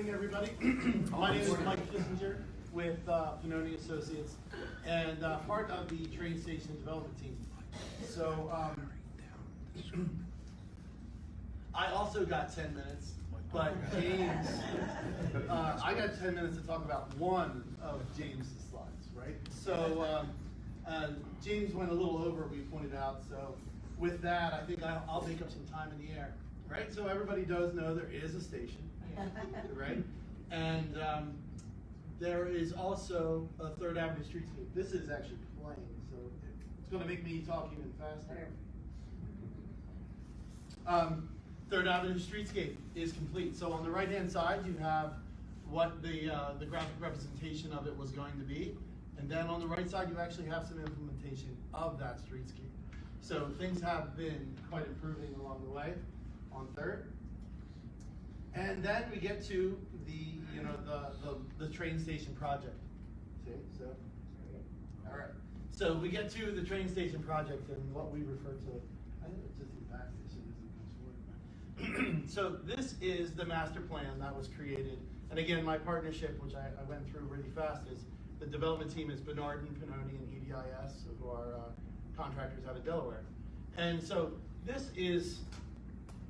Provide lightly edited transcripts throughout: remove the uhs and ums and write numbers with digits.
morning, everybody. My name is Mike Kissinger with Pennoni Associates and part of the train station development team. So I also got 10 minutes, but James, I got 10 minutes to talk about one of James's slides, right? So James went a little over, we pointed out, so with that, I think I'll take up some time in the air, right? So everybody does know there is a station, right? And there is also a 3rd Avenue streetscape. This is actually playing, so it's going to make me talk even faster. 3rd Avenue streetscape is complete. So on the right-hand side, you have what the graphic representation of it was going to be. And then on the right side, you actually have some implementation of that streetscape. So things have been quite improving along the way on 3rd. And then we get to the train station project. See, so, all right. So we get to the train station project and what we refer to, I think it's just the back station. So this is the master plan that was created. And again, my partnership, which I went through really fast, is the development team is Bernard and Pennoni and EDIS, who are contractors out of Delaware. And so this is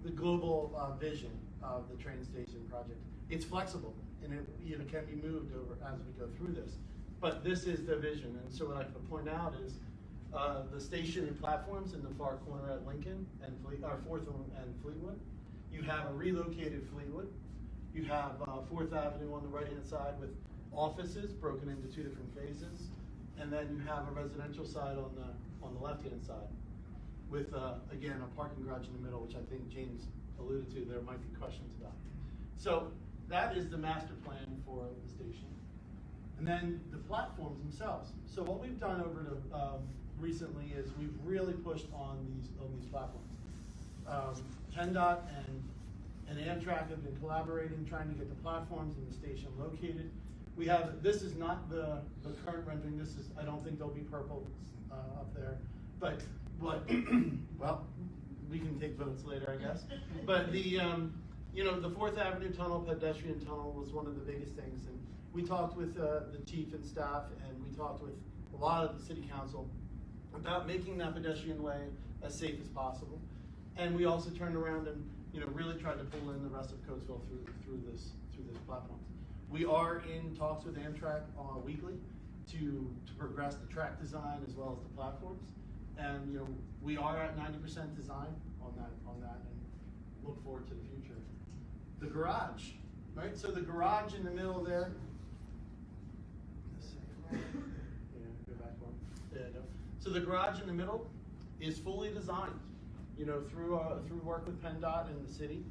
the global vision of the train station project. It's flexible and it can be moved over as we go through this. But this is the vision. And so what I can point out is the station and platforms in the far corner at Lincoln and 4th and Fleetwood. You have a relocated Fleetwood. You have 4th Avenue on the right-hand side with offices broken into 2 different phases. And then you have a residential side on the left-hand side with, again, a parking garage in the middle, which I think James alluded to, there might be questions about. So that is the master plan for the station. And then the platforms themselves. So what we've done over to recently is we've really pushed on these platforms. PennDOT and Amtrak have been collaborating, trying to get the platforms and the station located. We have, this is not the current rendering, this is, I don't think there'll be purple up there, but what, well, we can take votes later, I guess. But the 4th Avenue tunnel, pedestrian tunnel, was one of the biggest things. And we talked with the chief and staff, and we talked with a lot of the city council about making that pedestrian way as safe as possible. And we also turned around and really tried to pull in the rest of Coatesville through this platform. We are in talks with Amtrak weekly to progress the track design as well as the platforms. And we are at 90% design on that and look forward to the future. The garage, right? So the garage in the middle there. Yeah, go back one. There you go. So the garage in the middle is fully designed. Through work with PennDOT and the city,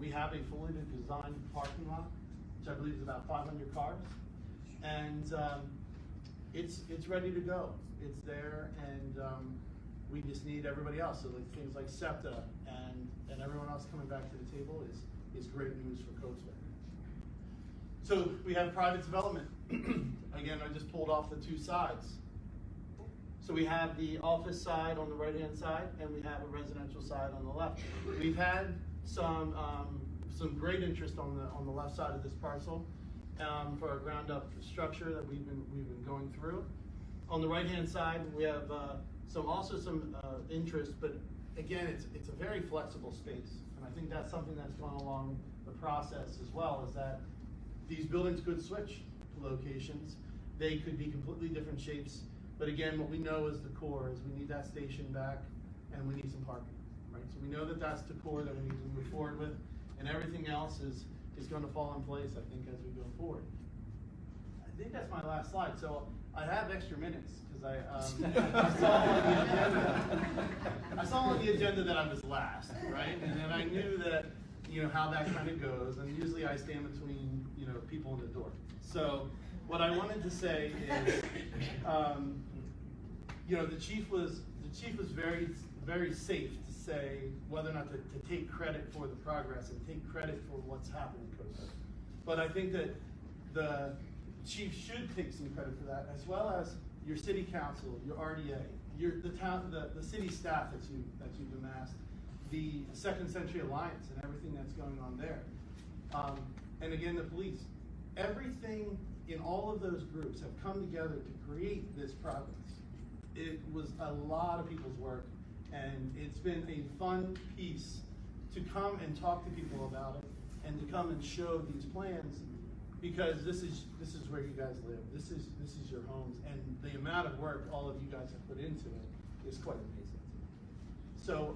we have a fully designed parking lot, which I believe is about 500 cars, and it's ready to go. It's there, and we just need everybody else. So like things like SEPTA and everyone else coming back to the table is great news for Coatesville. So we have private development. Again, I just pulled off the 2 sides. So we have the office side on the right-hand side, and we have a residential side on the left. We've had some great interest on the left side of this parcel for a ground-up structure that we've been going through. On the right-hand side, we have some interest, but again, it's a very flexible space, and I think that's something that's gone along the process as well. Is that these buildings could switch locations, they could be completely different shapes. But again, what we know is the core is we need that station back and we need some parking, right? So we know that that's the core that we need to move forward with, and everything else is going to fall in place, I think, as we go forward. I think that's my last slide. So I have extra minutes because I saw on the agenda that I was last, right? And then I knew that how that kind of goes, and usually I stand between people in the door. So what I wanted to say is, the chief was very, very safe to say whether or not to take credit for the progress and take credit for what's happened in Coatesville. But I think that the chief should take some credit for that, as well as your city council, your RDA, the city staff that you've amassed, the Second Century Alliance and everything that's going on there. and again, the police. Everything in all of those groups have come together to create this progress. It was a lot of people's work, and it's been a fun piece to come and talk to people about it, and to come and show these plans, because this is where you guys live. This is your homes, and the amount of work all of you guys have put into it is quite amazing. So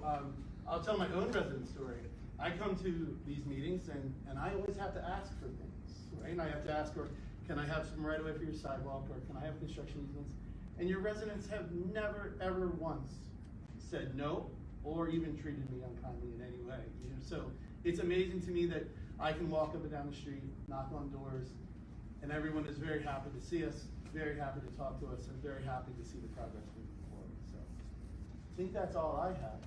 I'll tell my own resident story. I come to these meetings, and I always have to ask for things, right? And I have to ask, or can I have some right away for your sidewalk, or can I have construction easements? And your residents have never, ever once said no, or even treated me unkindly in any way. You know, so it's amazing to me that I can walk up and down the street, knock on doors, and everyone is very happy to see us, very happy to talk to us, and very happy to see the progress moving forward. So I think that's all I have.